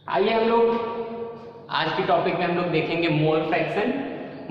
आइए हम लोग आज के टॉपिक में हम लोग देखेंगे मोल फ्रैक्शन।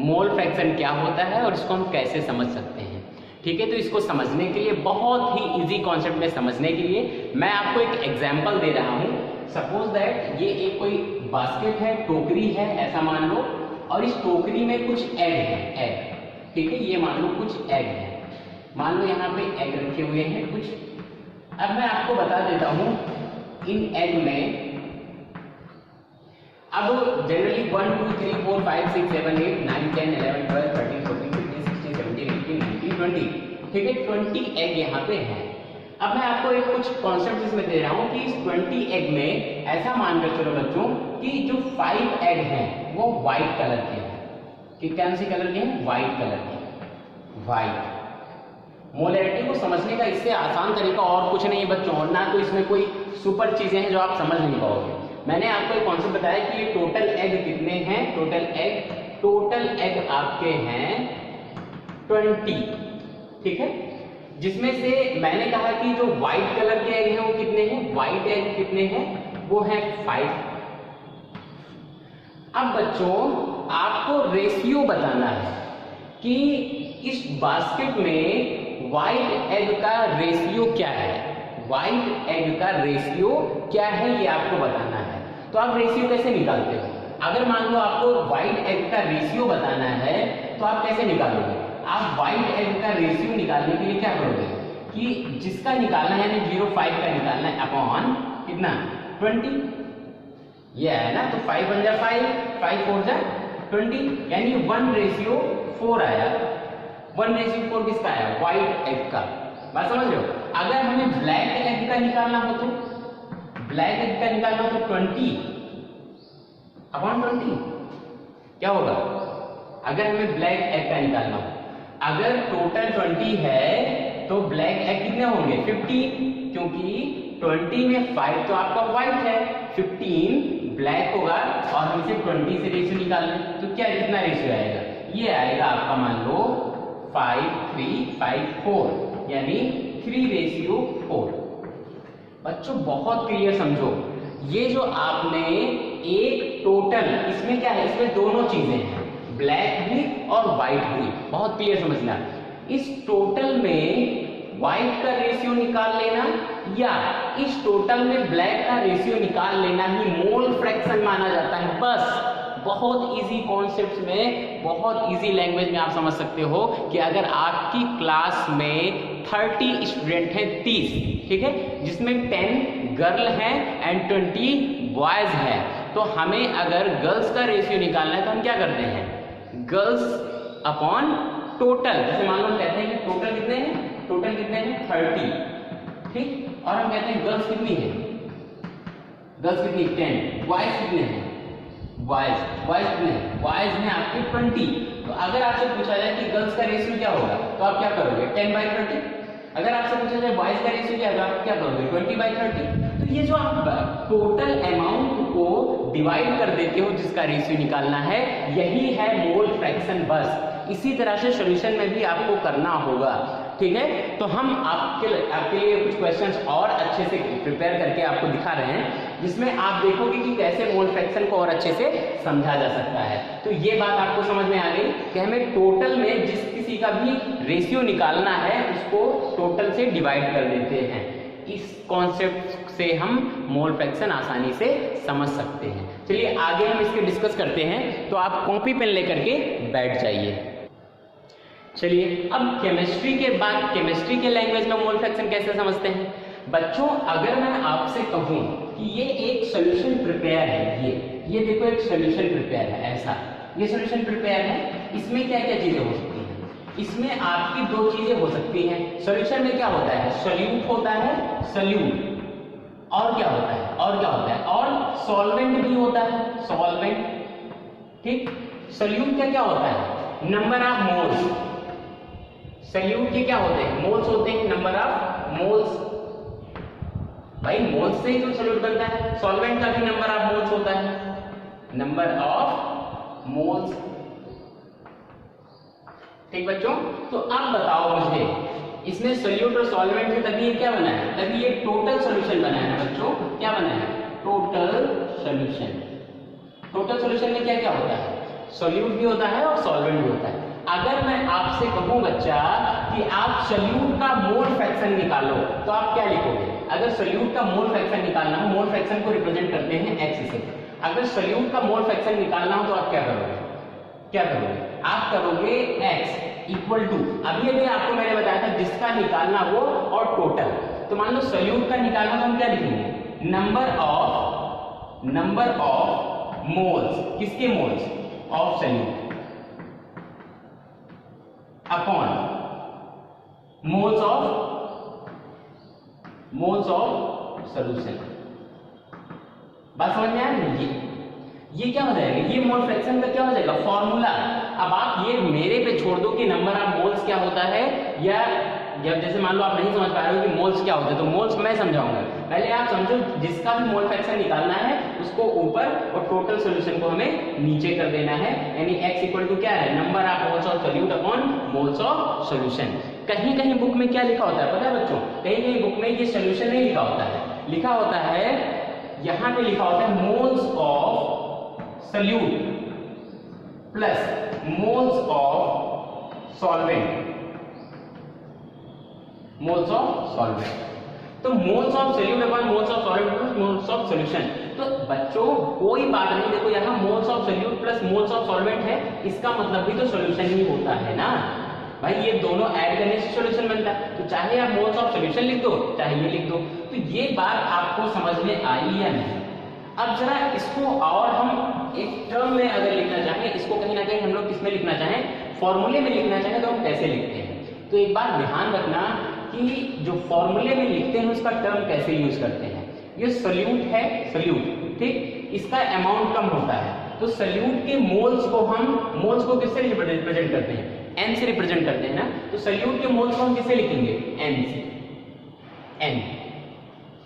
मोल फ्रैक्शन क्या होता है और इसको हम कैसे समझ सकते हैं। ठीक है, तो इसको समझने के लिए बहुत ही इजी कॉन्सेप्ट में समझने के लिए मैं आपको एक एग्जांपल दे रहा हूँ। सपोज दैट ये एक कोई बास्केट है, टोकरी है ऐसा मान लो, और इस टोकरी में कुछ एग है, एग। ठीक है, ये मान लो कुछ एग है, मान लो यहाँ पे एग रखे हुए हैं कुछ। अब मैं आपको बता देता हूँ इन एग में अब जनरली 1 2 3 4 5 6 7 8 9 10 11 12 13 14 15 16 17 18 19 20। ठीक है, 20 एग यहाँ पे है। अब मैं आपको एक कुछ कॉन्सेप्ट इसमें दे रहा हूँ कि इस 20 एग में ऐसा मानकर चलो बच्चों कि जो 5 एग हैं वो व्हाइट कलर के हैं। कि कौन सी कलर के हैं? व्हाइट कलर के। व्हाइट मोलैरिटी को समझने का इससे आसान तरीका और कुछ नहीं है बच्चों, और ना तो इसमें कोई सुपर चीजें हैं जो आप समझ नहीं पाओगे। मैंने आपको एक कॉन्सेप्ट बताया कि ये टोटल एग कितने हैं। टोटल एग आपके हैं 20। ठीक है, जिसमें से मैंने कहा कि जो व्हाइट कलर के एग हैं वो कितने हैं? व्हाइट एग कितने हैं? वो है 5। अब बच्चों आपको रेशियो बताना है कि इस बास्केट में व्हाइट एग का रेशियो क्या है। व्हाइट एग का रेशियो क्या है ये आपको बताना है। तो आप रेशियो कैसे निकालते हो? अगर मान लो आपको व्हाइट एग का रेशियो बताना है तो आप कैसे निकालोगे? आप व्हाइट एग का रेशियो निकालने के लिए क्या करोगे कि जिसका निकालना है यानी 0.5 का निकालना है अपॉन कितना 20, ये है ना। तो 5 बन जा 5, 5 4 जा 20, यानी 1:4 आया। 1:4 किसका आया? व्हाइट एग का। बात समझ रहे हो? अगर हमें ब्लैक एग का निकालना हो तो ब्लैक एग का निकालना हो तो 20 अपॉन 20 क्या होगा? अगर हमें ब्लैक एग का निकालना हो, अगर टोटल 20 है तो ब्लैक एग कितने होंगे? 15, क्योंकि 20 में 5 तो आपका व्हाइट है, 15 ब्लैक होगा, और हम इसे 20 से रेशियो निकाल लें तो क्या कितना रेशियो आएगा? ये आएगा आपका मान लो 5 3 5 4, यानी 3:4। बच्चों बहुत क्लियर समझो, ये जो आपने एक टोटल, इसमें क्या है? इसमें दोनों चीजें हैं, ब्लैक भी और व्हाइट भी। बहुत क्लियर समझना, इस टोटल में व्हाइट का रेशियो निकाल लेना या इस टोटल में ब्लैक का रेशियो निकाल लेना ही मोल फ्रैक्शन माना जाता है। बस बहुत इजी कॉन्सेप्ट्स में, बहुत इजी लैंग्वेज में आप समझ सकते हो कि अगर आपकी क्लास में 30 स्टूडेंट हैं, 30, ठीक है, जिसमें 10 गर्ल हैं एंड 20 बॉयज हैं, तो हमें अगर गर्ल्स का रेशियो निकालना है तो हम क्या करते हैं? Girls upon total. जैसे मान लो हम कहते हैं कि टोटल कितने हैं? टोटल कितने हैं? 30। ठीक, और हम कहते हैं गर्ल्स कितनी है? गर्ल्स कितनी? 10। बॉयज कितने हैं? बॉयज कितने हैं? बॉयज हैं आपके 20। तो अगर आपसे पूछा जाए कि गर्ल्स का रेशियो क्या होगा तो आप क्या करोगे? 10/30। अगर आपसे पूछा जाए बॉयज का रेशियो क्या होगा, आप क्या करोगे? 20/30। तो ये जो आप टोटल अमाउंट को डिवाइड कर देते हो जिसका रेशियो निकालना है, यही है मोल फ्रैक्शन। बस इसी तरह से सॉल्यूशन में भी आपको करना होगा। ठीक है, तो हम आपके लिए कुछ क्वेश्चंस और अच्छे से प्रिपेयर करके आपको दिखा रहे हैं, जिसमें आप देखोगे कि कैसे मोल फ्रैक्शन को और अच्छे से समझा जा सकता है। तो ये बात आपको समझ में आ गई कि हमें टोटल में जिस किसी का भी रेशियो निकालना है उसको टोटल से डिवाइड कर देते हैं। इस कॉन्सेप्ट से हम मोल फ्रैक्शन आसानी से समझ सकते हैं। चलिए आगे हम इसके डिस्कस करते हैं, तो आप कॉपी पेन लेकर के बैठ जाइए। चलिए अब केमिस्ट्री के बाद केमिस्ट्री के लैंग्वेज में मोल फ्रैक्शन कैसे समझते हैं। बच्चों अगर मैं आपसे कहूं कि ये एक सॉल्यूशन प्रिपेयर है, ये देखो एक सॉल्यूशन प्रिपेयर है, ऐसा ये सॉल्यूशन प्रिपेयर है, इसमें क्या क्या चीजें हो सकती हैं? इसमें आपकी दो चीजें हो सकती हैं। सॉल्यूशन में क्या होता है? सॉल्यूट होता है, सॉल्यूट, और क्या होता है? और सॉल्वेंट भी होता है, सॉल्वेंट। ठीक, सॉल्यूट का क्या होता है? Number of moles. सॉल्यूट के क्या होते हैं? मोल्स होते हैं, नंबर ऑफ मोल्स। भाई मोल्स से ही तो सॉल्यूट बनता है। सॉल्वेंट का भी नंबर ऑफ मोल्स होता है, नंबर ऑफ मोल्स। ठीक बच्चों, तो अब बताओ मुझे, इसमें सॉल्यूट और सॉल्वेंट से तभी ये क्या बना है? तभी ये टोटल सॉल्यूशन बना है ना बच्चों। क्या बना है? Total solution. टोटल सॉल्यूशन में क्या क्या होता है? सॉल्यूट भी होता है और सॉल्वेंट भी होता है। अगर मैं आपसे कहूं बच्चा कि आप सॉल्यूट का मोल फ्रैक्शन निकालो तो आप क्या लिखोगे? अगर सॉल्यूट का मोल फ्रैक्शन निकालना हो, मोल फ्रैक्शन को रिप्रेजेंट करते हैं x से, अगर सॉल्यूट का मोल फ्रैक्शन निकालना हो तो आप क्या करोगे? क्या करोगे? आप करोगे x इक्वल टू, अभी अभी आपको मैंने बताया था जिसका निकालना वो और टोटल। तो मान लो सॉल्यूट का निकालना तो हम क्या लिखेंगे? नंबर ऑफ मोल्स, किसके moles? Of solute upon moles of solution. बात समझ में आ रही है? ये क्या हो जाएगा? ये मोल फ्रैक्शन का क्या हो जाएगा? फॉर्मूला। अब आप ये मेरे पे छोड़ दो कि नंबर ऑफ मोल्स क्या होता है, या जैसे मान लो आप नहीं समझ पा रहे हो कि मोल्स क्या होते हैं, तो मोल्स मैं समझाऊंगा। पहले आप समझो जिसका भी मोल फ्रैक्शन निकालना है उसको ऊपर और टोटल सॉल्यूशन को हमें नीचे कर देना है, यानी x इक्वल टू क्या है? Number of moles of solute upon moles of solution. कहीं कहीं बुक में क्या लिखा होता है पता है बच्चों? कहीं कहीं बुक में ये सॉल्यूशन नहीं लिखा होता है, लिखा होता है यहाँ पे लिखा होता है moles of solute plus moles of solvent, moles of solvent. तो moles of solute upon moles of solvent plus moles of solution. तो बच्चों कोई बात नहीं, देखो यहाँ moles of solute plus moles of solvent है, इसका मतलब भी तो सॉल्यूशन ही होता है ना भाई। ये दोनों ऐड करने से सॉल्यूशन बनता है, तो चाहे आप मोल्स ऑफ सॉल्यूशन लिख दो चाहे ये लिख दो। तो ये बात आपको समझ में आई या नहीं? अब जरा इसको और हम एक टर्म में अगर लिखना चाहें, इसको कहीं ना कहीं हम लोग किसमें लिखना चाहें? फॉर्मूले में लिखना चाहें तो हम कैसे लिखते हैं? तो एक बात ध्यान रखना कि जो फॉर्मूले में लिखते हैं उसका टर्म कैसे यूज करते हैं। ये सॉल्यूट है, सॉल्यूट, ठीक, इसका अमाउंट कम होता है, तो सॉल्यूट के मोल्स को हम, मोल्स को किससे रिप्रेजेंट करते हैं? n से रिप्रेजेंट करते हैं ना। तो सॉल्यूट के मोल्स को हम किससे लिखेंगे? n से। n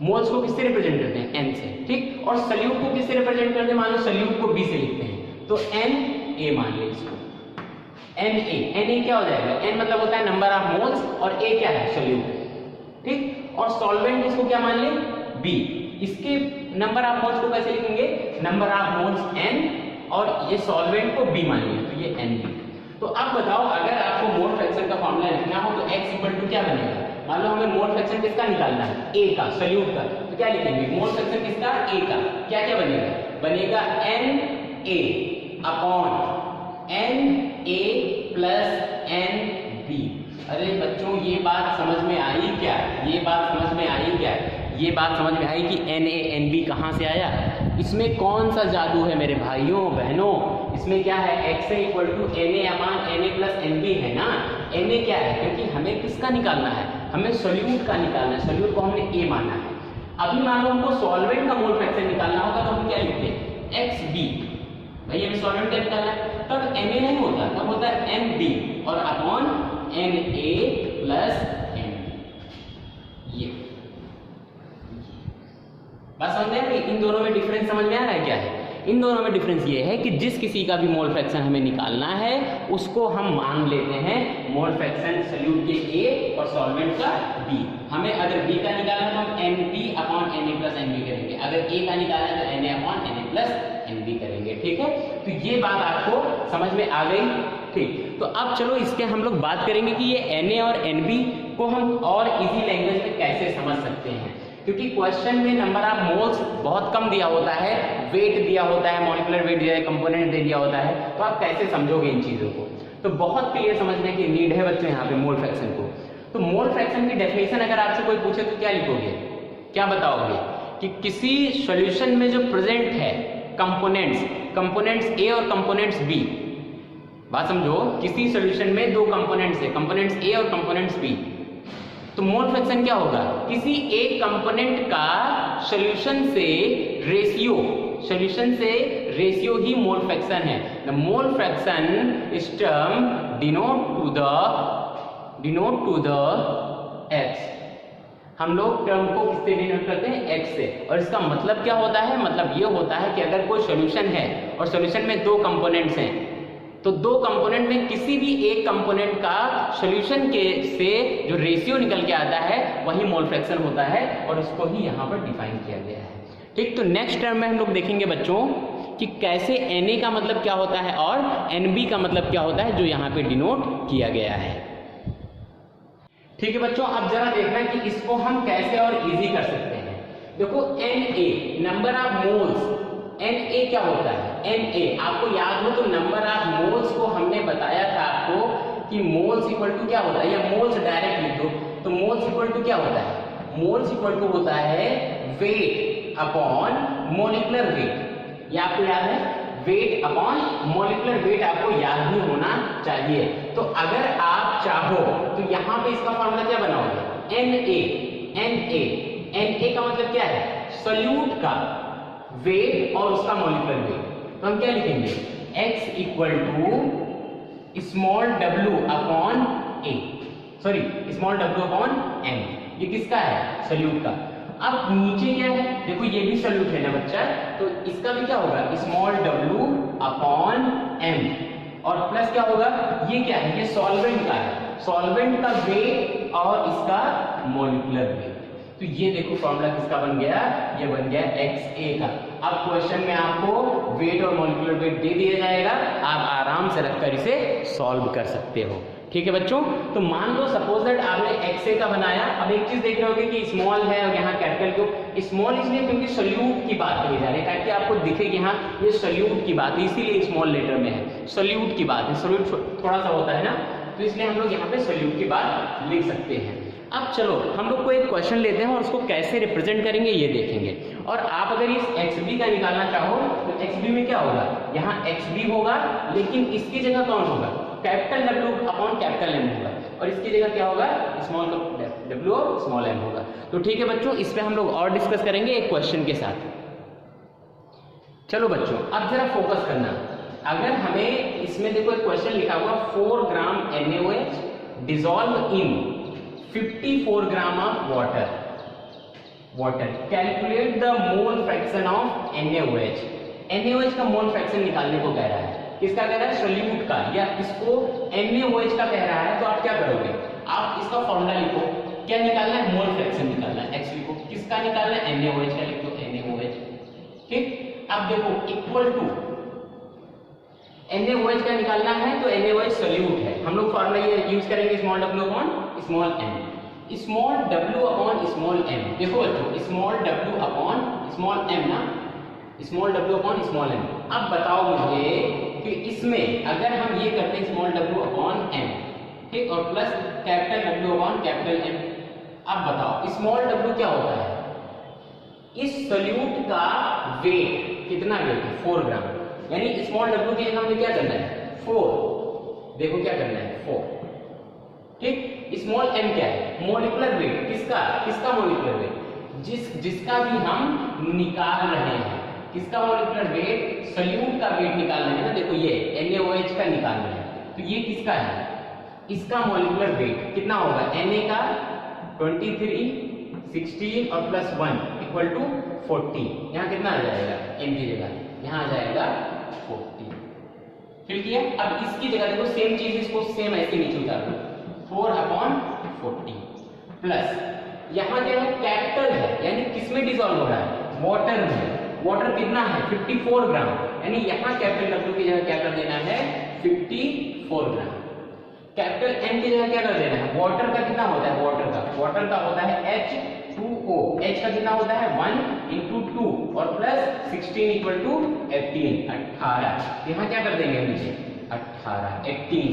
मोल्स को किससे रिप्रेजेंट करते हैं? n से, ठीक। और सॉल्यूट को किससे रिप्रेजेंट करते हैं? मान लो सॉल्यूट को b से लिखते हैं, तो Na मान ले इसको, Na क्या हो जाएगा? n मतलब होता है नंबर ऑफ मोल्स और a क्या है? सॉल्यूट, ठीक। और सॉल्वेंट इसको क्या मान ले? b। इसके नंबर ऑफ मोल्स को कैसे लिखेंगे? नंबर ऑफ मोल्स n और ये सॉल्वेंट को b मान लिया, तो ये Nb। तो अब बताओ अगर आपको मोल फ्रैक्शन का फॉर्मूला लिखना हो तो x इक्वल टू क्या बनेगा? मान लो हमें मोल फ्रैक्शन किसका निकालना है? a का, सॉल्यूट का, तो क्या लिखेंगे? मोल फ्रैक्शन किसका? a का। क्या क्या बनेगा? बनेगा Na upon Na plus Nb। अरे बच्चों ये बात समझ में आई क्या? ये बात समझ में आई क्या? ये बात समझ में आई कि Na Nb कहाँ से आया? इसमें कौन सा जादू है मेरे भाइयों बहनों? इसमें क्या है? x equal to Na upon Na plus Nb है ना। Na क्या है? क्योंकि हमें किसका निकालना है? हमें सॉल्यूट का निकालना है, सॉल्यूट को हमने a माना है। अभी मान लो हमको सॉल्वेंट का मोल फ्रैक्शन निकालना होगा तो हम क्या लिखते हैं? Xb। भाई हमें सॉल्वेंट का निकालना है, तब Na नहीं होता, तब होता है Nb और अपॉन Na प्लस Nb। ये बात समझ में आ रही है? इन दोनों में डिफरेंस समझ में आ रहा है क्या है? इन दोनों में डिफरेंस ये है कि जिस किसी का भी मोल फ्रैक्शन हमें निकालना है उसको हम मान लेते हैं मोल फ्रैक्शन सॉल्यूट के A और सॉल्वेंट का B। हमें अगर B का निकालना है तो हम Nb upon Na plus Nb करेंगे, अगर A का निकालना है तो Na upon Na plus Nb करेंगे, ठीक है। तो ये बात आपको समझ में आ गई, ठीक। तो अब चलो इसके हम लोग बात करेंगे कि ये Na और Nb को हम और इजी लैंग्वेज में कैसे समझ सकते हैं, क्योंकि क्वेश्चन में नंबर ऑफ मोल्स बहुत कम दिया होता है, वेट दिया होता है, मॉलिक्यूलर वेट दिया है, कंपोनेंट दे दिया होता है, तो आप कैसे समझोगे इन चीजों को? तो बहुत क्लियर समझने की नीड है बच्चों यहाँ पे मोल फ्रैक्शन को। तो मोल फ्रैक्शन की डेफिनेशन अगर आपसे कोई पूछे तो क्या लिखोगे? क्या बताओगे? कि किसी सॉल्यूशन में जो प्रेजेंट है कंपोनेंट्स A और कंपोनेंट्स B। बात समझो, किसी सॉल्यूशन में दो कंपोनेंट्स है, कंपोनेंट्स A और कंपोनेंट्स B, तो मोल फ्रैक्शन क्या होगा? किसी एक कंपोनेंट का सॉल्यूशन से रेशियो ही मोल फ्रैक्शन है। The mole fraction is term denote to the x। हम लोग टर्म को किससे डिनोट करते हैं? x से। और इसका मतलब क्या होता है? मतलब ये होता है कि अगर कोई सॉल्यूशन है और सॉल्यूशन में दो कंपोनेंट्स हैं, तो दो कंपोनेंट में किसी भी एक कंपोनेंट का सॉल्यूशन के से जो रेशियो निकल के आता है वही मोल फ्रैक्शन होता है, और उसको ही यहाँ पर डिफाइन किया गया है, ठीक, तो नेक्स्ट टर्म में हम लोग देखेंगे बच्चों कि कैसे Na का मतलब क्या होता है और Nb का मतलब क्या होता है, जो यहाँ पे डिनोट किया गया है। ठीक है बच्चों, अब जरा देखना कि इसको हम कैसे और इजी कर सकते हैं। देखो Na number of moles, Na क्या होता है, Na आपको याद हो तो नंबर ऑफ मोल्स को हमने बताया था आपको कि मोल्स इक्वल टू क्या होता है, या मोल्स डायरेक्ट लिख दो तो मोल्स इक्वल टू क्या होता है, मोल्स इक्वल टू होता है वेट अपॉन मॉलिक्यूलर वेट। ये आपको याद है, वेट अपॉन मॉलिक्यूलर वेट आपको याद ही होना चाहिए। तो अगर आप चाहो तो यहाँ पे इसका फॉर्मूला क्या बनाओगे, Na का मतलब क्या है, सोल्यूट का वेट और उसका मॉलिक्यूलर वेट। तो हम क्या लिखेंगे, x equal to small w upon a, sorry small w upon m। ये किसका है, सोल्यूट का। अब नीचे क्या है, देखो ये भी सोल्यूट है ना बच्चा, तो इसका भी क्या होगा, स्मॉल w अपॉन m, और प्लस क्या होगा, ये क्या है, ये सॉल्वेंट का है, सॉल्वेंट का वेट और इसका मॉलिक्यूलर वेट। तो ये देखो फॉर्मूला किसका बन गया, ये बन गया XA का। अब क्वेश्चन में आपको वेट और मॉलिक्यूलर वेट दे दिया जाएगा, आप आराम से रखकर इसे सॉल्व कर सकते हो। ठीक है बच्चों, तो मान लो सपोज दैट आपने XA का बनाया। अब एक चीज देख रहे होगे कि स्मॉल है और यहाँ कैपिटल क्यों, स्मॉल इसलिए क्योंकि सोल्यूट की बात कही जा रही है, ताकि आपको दिखे कि यहाँ ये सोल्यूट की बात है, इसीलिए स्मॉल लेटर में है, सोल्यूट की बात है, सोल्यूट थोड़ा सा होता है ना, तो इसलिए हम लोग यहाँ पे सोल्यूट की बात लिख सकते हैं। अब चलो हम लोग को एक क्वेश्चन लेते हैं और उसको कैसे रिप्रेजेंट करेंगे ये देखेंगे। और आप अगर इस XB का निकालना चाहो तो XB में क्या होगा, यहाँ XB होगा, लेकिन इसकी जगह कौन होगा, capital W upon capital M होगा, और इसकी जगह क्या होगा, स्मॉल W और स्मॉल m होगा। तो ठीक है बच्चों, इस पे हम लोग और डिस्कस करेंगे एक क्वेश्चन के साथ। चलो बच्चों अब जरा फोकस करना, अगर हमें इसमें देखो एक क्वेश्चन लिखा हुआ 4 ग्राम NaOH dissolve in 54 gram of water, calculate the mole fraction of NaOH। NaOH का मोल फ्रैक्शन निकालने को कह रहा है, किसका कह रहा है, सोल्यूट का, या इसको NaOH का कह रहा है। तो आप क्या करोगे, आप इसका फॉर्मूला लिखो, क्या निकालना है, मोल फ्रैक्शन निकालना है, x लिखो, किसका निकालना है, NaOH का, लिख दो NaOH। ठीक, अब देखो इक्वल टू NaOH का निकालना है तो NaOH सोल्यूट है, हम लोग फॉर्मूला ये यूज करेंगे small w upon small m, small w upon small m। देखो बच्चों small w upon small m ना, small w upon small m। अब बताओ मुझे कि इसमें अगर हम ये करते हैं स्मॉल w अपॉन m, ठीक, और plus capital W upon capital M, अब बताओ स्मॉल w क्या होता है, इस सोल्यूट का वेट, कितना वेट है, 4 ग्राम, यानी स्मॉल w की जगह हमें क्या करना है, 4, देखो क्या करना है 4, ठीक। स्मॉल m क्या है, मॉलिक्यूलर वेट, किसका मॉलिक्यूलर वेट, जिसका भी हम निकाल रहे हैं, किसका मॉलिक्यूलर वेट, सोल्यूट का वेट निकाल रहे हैं ना, देखो ये NaOH का निकाल रहे हैं, तो ये किसका है, इसका मॉलिक्यूलर वेट कितना होगा, Na का 23, 16 और प्लस 1 इक्वल टू 40, यहाँ कितना आ जाएगा, m की जगह यहाँ आ जाएगा 40। फिर किया, अब इसकी जगह देखो सेम चीज, इसको सेम ऐसे नीचे उतार दो, 4 अपॉन 40 प्लस यहाँ क्या है, कैपिटल है, यानी किसमें डिसॉल्व हो रहा है, वाटर में, वाटर कितना है 54 ग्राम, यानी यहाँ कैपिटल W की जगह क्या कर देना है, 54 ग्राम, कैपिटल M की जगह क्या कर देना है, वाटर का कितना होता है, वाटर का होता है H2O, H का कितना होता है 1 into 2 और प्लस 16 इक्वल टू 18, यहाँ क्या कर देंगे नीचे 18, ठीक।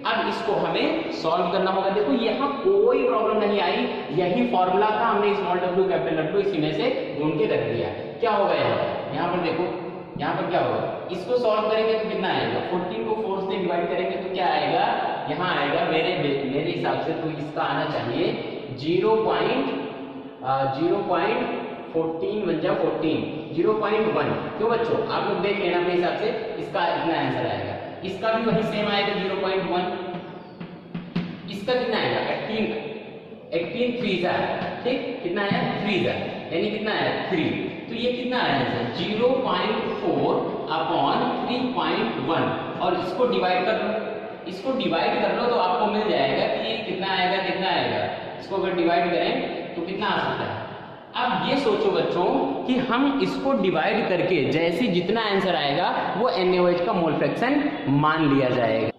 अब इसको हमें सॉल्व करना होगा, देखो यहाँ कोई प्रॉब्लम नहीं आई, यही फॉर्मूला था, हमने स्मॉल w कैपिटल W इसी में से ढूंढ के रख दिया। क्या होगा यहाँ पर देखो, यहाँ पर क्या होगा, इसको सॉल्व करेंगे तो कितना आएगा, 14 को 4 से डिवाइड करेंगे तो क्या आएगा, यहाँ आएगा मेरे हिसाब से तो इसका आना चाहिए 0.14 बन जा 14, 0.1। क्यों बच्चों, आप लोग देख लेना अपने हिसाब से, इसका इतना आंसर आएगा, इसका भी वही सेम आएगा 0.1, इसका कितना आएगा 18 3 ठीक, कितना आया 3 यानी कितना आया 3, तो ये कितना आया आंसर 0.4 अपॉन 3.1, और इसको डिवाइड कर लो, तो आपको मिल जाएगा कि ये कितना आएगा, इसको अगर डिवाइड करें तो कितना आ सकता है। अब ये सोचो बच्चों कि हम इसको डिवाइड करके जैसे जितना आंसर आएगा वो NaOH का मोल फ्रैक्शन मान लिया जाएगा।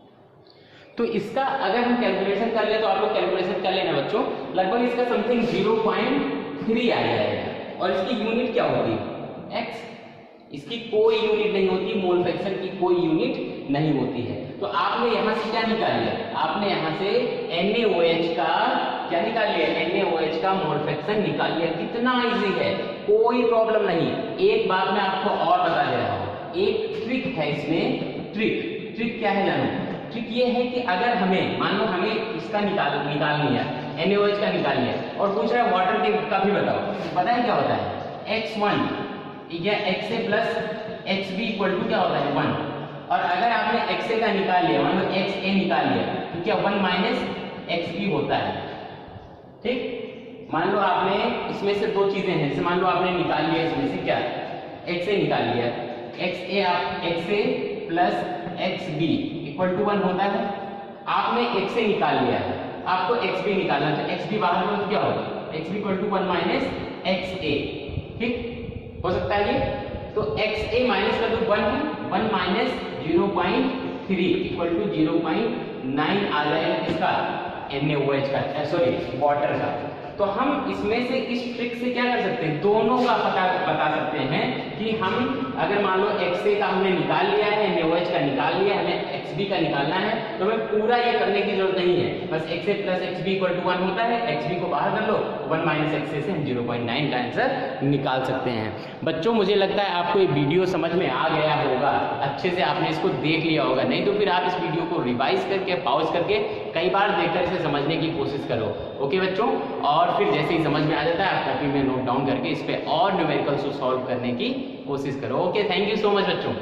तो इसका अगर हम कैलकुलेशन कर ले तो आप लोग कैलकुलेशन कर लेना बच्चों, लगभग इसका समथिंग 0.3 आ जाएगा। और इसकी यूनिट क्या होती है? x। इसकी कोई यूनिट नहीं होती, मोल फ्रैक्शन की कोई यूनिट नहीं होती है। तो आपने यहां से क्या निकाल लिया? आपने यहां से NaOH का क्या निकाल लिया? NaOH का मोल फ्रैक्शन निकाल लिया। कितना इजी है, कोई प्रॉब्लम नहीं। एक बात मैं आपको और बता दे रहा हूं, एक ट्रिक है इसमें। ट्रिक क्या है जानो? ट्रिक ये है कि अगर हमें मान लो हमें इसका निकालनी है, NaOH का निकालनी है, और पूछ रहा है वाटर का भी बताओ, पता है क्या होता है? x1 या XA plus XB equal to क्या होता है? 1। और अगर आपने XA का निकाल लिया, मान लो XA निकाल लिया, तो क्या 1 माइनस XB होता है। ठीक, मान लो आपने इसमें से दो चीजें हैं, जैसे मान लो आपने निकाल लिया इसमें से क्या? XA निकाल लिया, XA plus XB equal to 1 होता है। आपने XA निकाल लिया है, आपको XB निकालना है, तो XB बाहर में क्या होगा? XB equal to 1 minus XA। ठीक, हो सकता है ये। तो XA माइनस का तो 1 है, 1 माइनस 0.3 इक्वल टू 0.9 आ जाएगा इसका NaOH का, सॉरी वाटर का। तो हम इसमें से इस ट्रिक से क्या कर सकते हैं? दोनों का पता बता सकते हैं कि हम अगर मान लो XA का हमने निकाल लिया है, NaOH का निकाल लिया है, हमें XB का निकालना है, तो हमें पूरा ये करने की जरूरत नहीं है। बस XA plus XB equal to 1 होता है, XB को बाहर कर लो, 1 माइनस XA से हम 0.9 का आंसर निकाल सकते हैं। बच्चों मुझे लगता है आपको ये वीडियो समझ में आ गया होगा, अच्छे से आपने इसको देख लिया होगा। नहीं तो फिर आप इस वीडियो को रिवाइज करके पॉज करके कई बार देखकर इसे समझने की कोशिश करो। ओके बच्चों, और फिर जैसे ही समझ में आ जाता है आप कॉपी में नोट डाउन करके इस पे और न्यूमेरिकल्स को सॉल्व करने की कोशिश करो। Okay, thank you so much बच्चों।